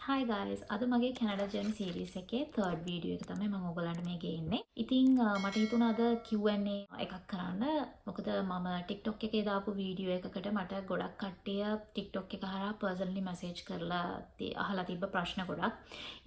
Hi guys, අද මගේ Canada Journey series එකේ third video එක තමයි මම ඔයගලන්ට මේ ගේන්නේ. ඉතින් මට හිතුණා අද Q&A එකක් කරන්න. මොකද මම TikTok එකේ දාපු වීඩියෝ එකකට මට ගොඩක් කට්ටිය TikTok එක හරහා personally message කරලා අහලා තිබ්බ ප්‍රශ්න ගොඩක්.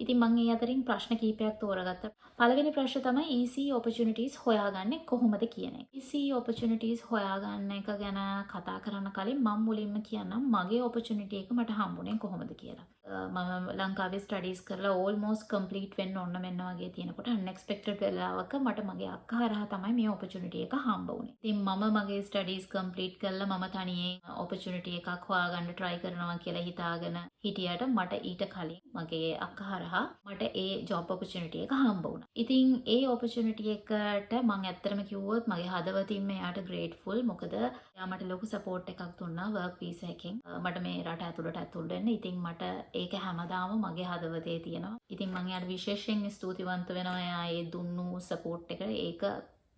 ඉතින් මම ඒ අතරින් ප්‍රශ්න කීපයක් තෝරගත්තා. පළවෙනි ප්‍රශ්න තමයි EC opportunities හොයාගන්නේ කොහොමද කියන එක. EC opportunities හොයාගන්න එක ගැන කතා කරන්න කලින් මම මුලින්ම කියන්නම් මගේ opportunity එක මට හම්බුනේ කොහොමද කියලා. මම ලංකාවේ ස්ටඩීස් කරලා ඕල්මෝස්ට් කම්ප්ලීට් වෙන්න ඕන මෙන්න වගේ තියෙනකොට අන්එක්ස්පෙක්ටඩ් වෙලාවක මට මගේ අක්කා හරහා තමයි මේ ඔපචුනිටි එක හම්බ වුනේ. ඉතින් මම මගේ ස්ටඩීස් කම්ප්ලීට් කරලා මම තනියෙන් ඔපචුනිටි එකක් හොයාගන්න try කරනවා කියලා හිතාගෙන හිටියට මට ඊට කලින් මගේ අක්කා හරහා මට ඒ ජොබ් ඔපචුනිටි එක හම්බ වුණා. ඉතින් ඒ ඔපචුනිටි එකට මම ඇත්තටම කිව්වොත් මගේ හදවතින්ම එයාට ග්‍රේට්ෆුල්. මොකද එයා මට ලොකු සපෝට් එකක් දුන්නා වර්ක් වීසා එකෙන්. මට මේ රට ඇතුළට වෙන්න. ඉතින් මට ඒක හැමදාම මගේ හදවතේ තියෙනවා. ඉතින් මම යාට විශේෂයෙන් ස්තුතිවන්ත වෙනවා එයා ඒ දුන්නු සපෝට් එකට. ඒක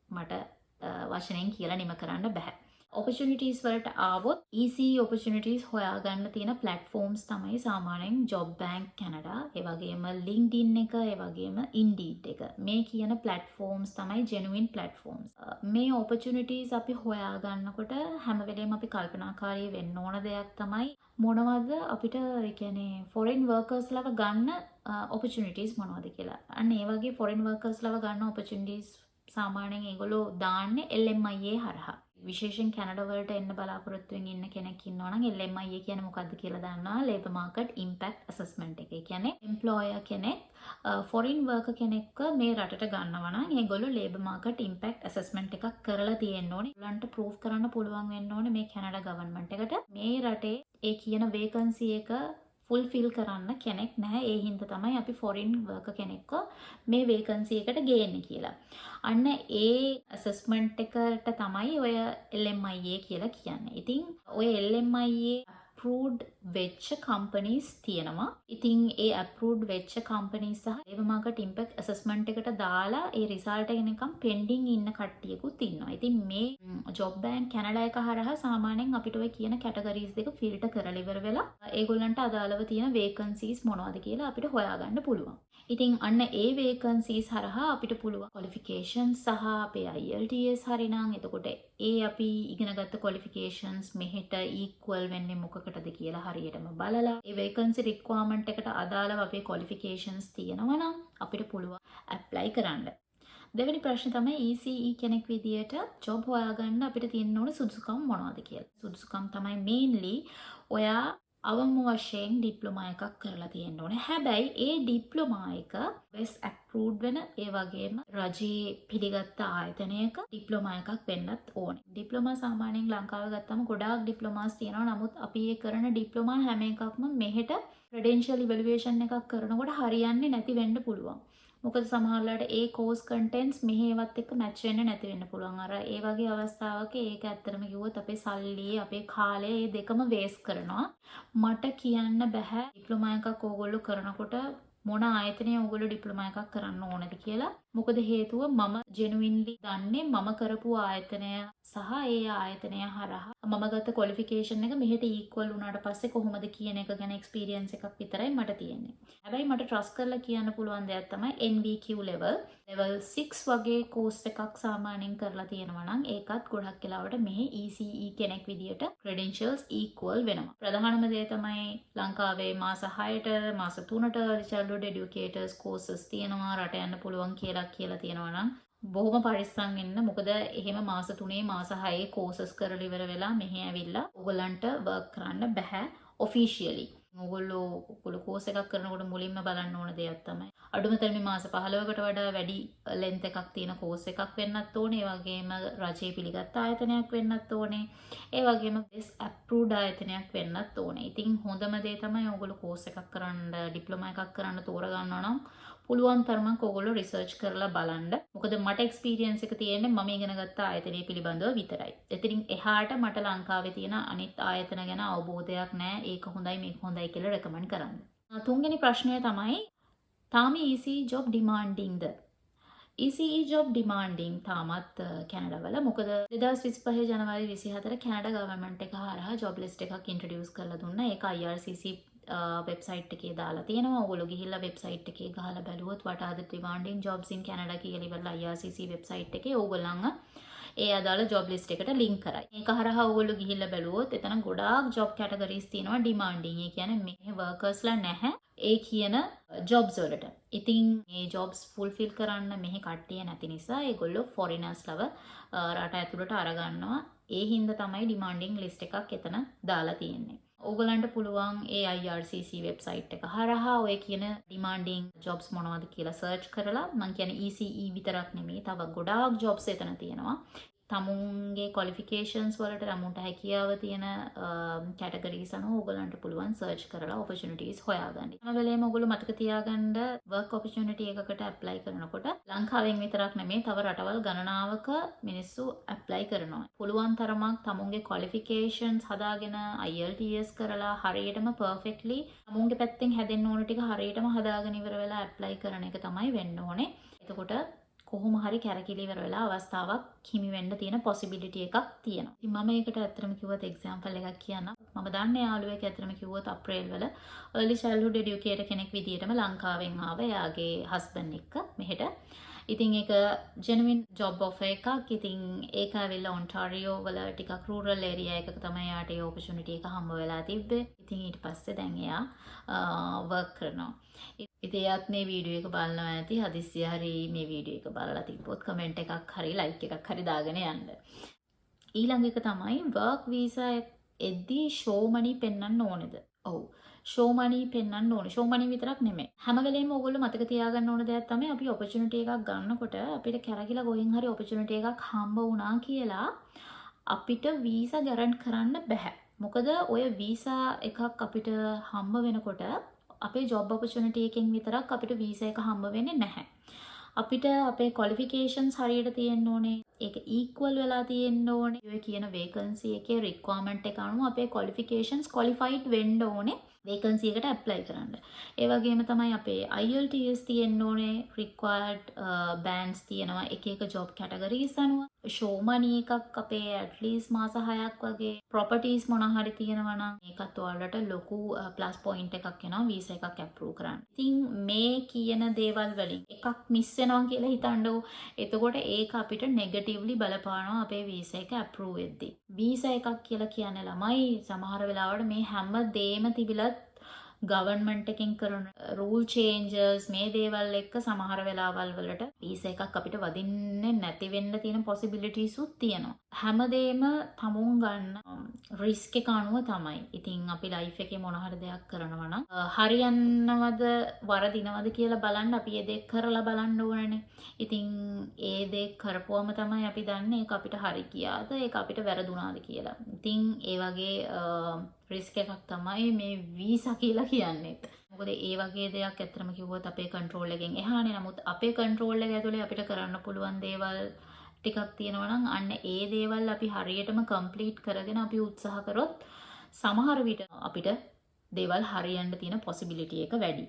මට වචනෙන් කියලා නිම කරන්න බෑ. opportunities වලට ආවොත් EC opportunities හොයාගන්න තියෙන platforms තමයි සාමාන්‍යයෙන් Job Bank Canada, ඒ වගේම LinkedIn එක, ඒ වගේම Indeed එක. මේ කියන platforms තමයි genuine platforms. මේ opportunities අපි හොයාගන්නකොට හැම වෙලේම අපි කල්පනාකාරී වෙන්න ඕන දෙයක් තමයි මොනවද අපිට ඒ කියන්නේ foreign workers ලව ගන්න opportunities මොනවද කියලා. අන්න ඒ වගේ foreign workers ලව ගන්න opportunities සාමාන්‍යයෙන් ඒගොල්ලෝ දාන්නේ LMIA හරහා. විශේෂයෙන් කැනඩා වලට එන්න බලාපොරොත්තු වෙමින් ඉන්න කෙනෙක් ඉන්නවා නම් LMIA කියන්නේ මොකක්ද කියලා දන්නවා. Labour Market Impact Assessment එක. ඒ කියන්නේ employer කෙනෙක් foreign worker කෙනෙක්ව මේ රටට ගන්නවා නම් ඒගොල්ලෝ Labour Market Impact Assessment එකක් කරලා තියෙන්න ඕනේ. ඒගොල්ලන්ට proof කරන්න පුළුවන් වෙන්න ඕනේ මේ කැනඩා government එකට මේ රටේ ඒ කියන vacancy එක fulfill කරන්න කෙනෙක් නැහැ. ඒ හින්දා තමයි අපි foreign worker කෙනෙක්ව මේ vacancy එකට ගේන්නේ කියලා. අන්න ඒ assessment එකට තමයි ඔය LMIA කියලා කියන්නේ. ඉතින් ඔය LMIA approved වෙච්ච companies තියෙනවා. ඉතින් ඒ approved වෙච්ච companies සහ Labour Market Impact Assessment එකට දාලා ඒ result එක නිකන් pending ඉන්න කට්ටියකුත් ඉන්නවා. ඉතින් මේ Job Bank Canada එක හරහා සාමාන්‍යයෙන් අපිට ඔය කියන categories දෙක filter කරලා ඉවර වෙලා ඒගොල්ලන්ට අදාළව තියෙන vacancies මොනවද කියලා අපිට හොයාගන්න පුළුවන්. ඉතින් අන්න ඒ vacancies හරහා අපිට පුළුවන් qualifications සහ අපේ IELTS හරිනම් එතකොට ඒ අපි ඉගෙනගත්ත qualifications මෙහෙට equal වෙන්නේ මොකකටද කියලා හරියටම බලලා ඒ vacancy requirement එකට අදාළව අපේ qualifications තියෙනවා නම් අපිට පුළුවන් apply කරන්න. දෙවෙනි ප්‍රශ්නේ තමයි ECE කෙනෙක් විදියට job හොයාගන්න අපිට තියෙන්න ඕන සුදුසුකම් මොනවද කියලා. සුදුසුකම් තමයි mainly ඔයා අවම වශයෙන් ඩිප්ලෝමා එකක් කරලා තියෙන්න ඕනේ. හැබැයි ඒ ඩිප්ලෝමා එක best approved වෙන ඒ වගේම රජයේ පිළිගත්ත ආයතනයක ඩිප්ලෝමා එකක් වෙන්නත් ඕනේ. ඩිප්ලෝමා සාමාන්‍යයෙන් ලංකාවේ ගත්තම ගොඩාක් ඩිප්ලෝමාස් තියෙනවා. නමුත් අපි ඒ කරන ඩිප්ලෝමා හැම එකක්ම මෙහෙට credential evaluation එකක් කරනකොට හරියන්නේ නැති වෙන්න පුළුවන්. මොකද සමහරවිට ඒ course contents මෙහෙවත් එක්ක match වෙන්න නැති වෙන්න පුළුවන්. අර ඒ වගේ අවස්ථාවක ඒක ඇත්තටම කිව්වොත් අපේ සල්ලි, අපේ කාලය මේ දෙකම waste කරනවා. මට කියන්න බෑ ඩිප්ලෝමා එකක් ඕගොල්ලෝ කරනකොට මොන ආයතනයේ ඕගොල්ලෝ ඩිප්ලෝමා එකක් කරන්න ඕනද කියලා. මොකද හේතුව මම genuinely දන්නේ මම කරපු ආයතනය සහ ඒ ආයතනය හරහා මම ගත්ත qualification එක මෙහෙට equal වුණාට පස්සේ කොහොමද කියන එක ගැන experience එකක් විතරයි මට තියෙන්නේ. හැබැයි මට trust කරලා කියන්න පුළුවන් දෙයක් තමයි NVQ level 6 වගේ course එකක් සාමාන්‍යයෙන් කරලා තියෙනවා නම් ඒකත් ගොඩක් වෙලාවට මෙහි ECE කෙනෙක් විදියට credentials equal වෙනවා. ප්‍රධානම දේ තමයි ලංකාවේ මාස 6ට මාස 3ට childhood educators courses තියෙනවා. රට යන්න පුළුවන් කියලා තියෙනවා නම් බොහොම පරිස්සම් වෙන්න. මොකද එහෙම මාස 3 මාස 6 courses කරලා ඉවර වෙලා මෙහෙ ඇවිල්ලා ඔයගලන්ට work කරන්න බෑ officially. ඔයගොල්ලෝ course එකක් කරනකොට මුලින්ම බලන්න ඕන දෙයක් තමයි අඩුම තරමේ මාස 15කට වඩා වැඩි length එකක් තියෙන course එකක් වෙන්නත් ඕනේ. ඒ වගේම රජයේ පිළිගත් ආයතනයක් වෙන්නත් ඕනේ. ඒ වගේම best approved ආයතනයක් වෙන්නත් ඕනේ. ඉතින් හොඳම දේ තමයි ඔයගොල්ලෝ course එකක් කරන්න ඩිප්ලෝමා එකක් කරන්න තෝරගන්නවා නම් පුළුවන් තරමක් ඔයගොල්ලෝ රිසර්ච් කරලා බලන්න. මොකද මට එක්ස්පීරියන්ස් එක තියෙන්නේ මම ඉගෙන ගත්ත ආයතනය පිළිබඳව විතරයි. එතනින් එහාට මට ලංකාවේ තියෙන අනිත් ආයතන ගැන අවබෝධයක් නැහැ. ඒක හොඳයි මේක හොඳයි කියලා රෙකමන්ඩ් කරන්න. තුන්වෙනි ප්‍රශ්නය තමයි තාම ECE job demanding ද? ECE job demanding තාමත් කැනඩාවල. මොකද 2025 ජනවාරි 24 කැනඩා government එක හරහා job list එකක් introduce කරලා දුන්නා. ඒක IRCC වෙබ්සයිට් එකේ දාලා තියෙනවා. ඔයගොල්ලෝ ගිහිල්ලා වෙබ්සයිට් එකේ ගහලා බැලුවොත් what are the demanding jobs in Canada කියලා ඉවරලා IRCC වෙබ්සයිට් එකේ ඕගොල්ලන්ව ඒ අදාළ ජොබ් ලිස්ට් එකට ලින්ක් කරයි. මේක හරහා ඔයගොල්ලෝ ගිහිල්ලා බැලුවොත් එතන ගොඩාක් ජොබ් කැටගරිස් තියෙනවා ඩිමාන්ඩින්. ඒ කියන්නේ මේ වර්කර්ස්ලා නැහැ ඒ කියන ජොබ්ස් වලට. ඉතින් මේ ජොබ්ස් ෆුල්ෆිල් කරන්න මෙහි කට්ටිය නැති නිසා ඒගොල්ලෝ ෆොරිනර්ස්ලව රට ඇතුළට අරගන්නවා. ඒ හින්දා තමයි ඩිමාන්ඩින් ලිස්ට් එකක් එතන දාලා තියෙන්නේ. ඕගලන්ට පුළුවන් ඒ IRCC වෙබ්සයිට් එක හරහා ඔය කියන ඩිමාන්ඩින් ජොබ්ස් මොනවද කියලා සර්ච් කරලා මං කියන්නේ ECE විතරක් නෙමෙයි තව ගොඩාක් ජොබ්ස් එතන තියෙනවා. තමුන්ගේ ක්වොලිෆිකේෂන්ස් වලට තමුන්ට හැකියාව තියෙන කැටගරීස් අනුව ඕගලන්ට පුළුවන් සර්ච් කරලා ඔපචුනිටිස් හොයාගන්න. හැම වෙලේම ඕගොල්ලෝ මතක තියාගන්න වර්ක් ඔපචුනිටි එකකට ඇප්ලයි කරනකොට ලංකාවෙන් විතරක් නෙමෙයි තව රටවල් ගණනාවක මිනිස්සු ඇප්ලයි කරනවා. පුළුවන් තරමක් තමුන්ගේ ක්වොලිෆිකේෂන්ස් හදාගෙන IELTS කරලා හරියටම පර්ෆෙක්ට්ලි තමුන්ගේ පැත්තෙන් හැදෙන්න ඕන ටික හරියටම හදාගෙන ඉවර වෙලා ඇප්ලයි කරන එක තමයි වෙන්න ඕනේ. එතකොට කොහොම හරි කැරකිලි ඉවර වෙලා අවස්ථාවක් හිමි වෙන්න තියෙන possibility එකක් තියෙනවා. ඉතින් මම ඒකට ඇත්තටම කිව්වොත් example එකක් කියන්නම්. මම දන්න යාළුවෙක් ඇත්තටම කිව්වොත් අප්‍රේල් වල early childhood educator කෙනෙක් විදියටම ලංකාවෙන් ආව එයාගේ husband එක්ක මෙහෙට. ඉතින් ඒක genuine job offer එකක්. ඉතින් ඒක ඇවිල්ලා ඔන්ටාරියෝ වල ටිකක් rural area එකක තමයි යාට ඒ opportunity එක හම්බ වෙලා තිබ්බේ. ඉතින් ඊට පස්සේ දැන් එයා work කරනවා. ඉතින් එයාත් මේ වීඩියෝ එක බලනවා ඇති. හදිස්සිය හරි මේ වීඩියෝ එක බලලා තිබ්බොත් කමෙන්ට් එකක් හරි ලයික් එකක් හරි දාගෙන යන්න. ඊළඟ එක තමයි work visa එද්දී show money පෙන්වන්න ඕනේද? ඔව්. show money පෙන්වන්න ඕනේ. show money විතරක් නෙමෙයි. හැම වෙලේම ඕගොල්ලෝ මතක තියාගන්න ඕන දෙයක් තමයි අපි opportunity එකක් ගන්නකොට අපිට කැරකිලා ගොහින් හරි opportunity එකක් හම්බ වුණා කියලා අපිට visa guarantee කරන්න බෑ. මොකද ඔය visa එකක් අපිට හම්බ වෙනකොට අපේ job opportunity එකෙන් විතරක් අපිට visa එක හම්බ වෙන්නේ නැහැ. අපිට අපේ qualifications හරියට තියෙන්න ඕනේ. ඒක equal වෙලා තියෙන්න ඕනේ. ඔය කියන vacancy එකේ requirement එක අනුව අපේ qualifications qualified වෙන්න ඕනේ. vacancy එකට apply කරන්න. ඒ වගේම තමයි අපේ IELTS තියෙන්න ඕනේ. required bands තියෙනවා එක එක job categories අනුව. show money එකක් අපේ at least මාස 6ක් වගේ properties මොනවා හරි තියෙනවා නම් ඒකත් ඔයාලට ලොකු plus point එකක් එනවා visa එකක් approve කරන්න. ඉතින් මේ කියන දේවල් වලින් එකක් miss වෙනවා කියලා හිතන්නකො. එතකොට ඒක අපිට negatively බලපානවා අපේ visa එක approve වෙද්දී. visa එකක් කියලා කියන්නේ ළමයි සමහර වෙලාවට මේ හැම දෙයක්ම තිබිලත් government එකෙන් කරන rule changes මේ දේවල් එක්ක සමහර වෙලාවල් වලට visa එකක් අපිට වදින්නේ නැති වෙන්න තියෙන possibilities උත් තියෙනවා. හැමදේම තමුන් ගන්න risk එක අනුව තමයි. ඉතින් අපි life එකේ මොන හරි දෙයක් කරනවා නම් හරියන්නවද වරදිනවද කියලා බලන්න අපි ඒ දේ කරලා බලන්න ඕනනේ. ඉතින් ඒ දේ කරපුවම තමයි අපි දන්නේ ඒක අපිට හරි ගියාද ඒක අපිට වැරදුනාද කියලා. ඉතින් ඒ වගේ රිස්ක් එකක් තමයි මේ වීසා කියලා කියන්නේ. මොකද ඒ වගේ දෙයක් ඇත්තටම කිව්වොත් අපේ කන්ට්‍රෝල් එකෙන් එහානේ. නමුත් අපේ කන්ට්‍රෝල් එක ඇතුලේ අපිට කරන්න පුළුවන් දේවල් ටිකක් තියෙනවා නම් අන්න ඒ දේවල් අපි හරියටම කම්ප්ලීට් කරගෙන අපි උත්සාහ කරොත් සමහර විට අපිට දේවල් හරියන්න තියෙන possibility එක වැඩි.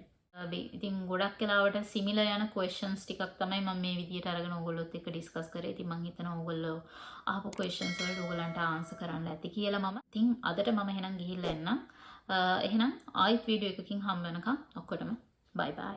ඉතින් ගොඩක් වෙලාවට similar යන questions ටිකක් තමයි මම මේ විදියට අරගෙන ඕගොල්ලොත් එක්ක ඩිස්කස් කරේ. ඉතින් මම හිතනවා ඕගොල්ලෝ අහපු questions වලට ඕගොල්ලන්ට answer කරන්න ඇති කියලා මම. ඉතින් අදට මම එහෙනම් ගිහිල්ලා එන්නම්. එහෙනම් ආයෙත් වීඩියෝ එකකින් හම්බ වෙනකම් ඔක්කොටම bye bye.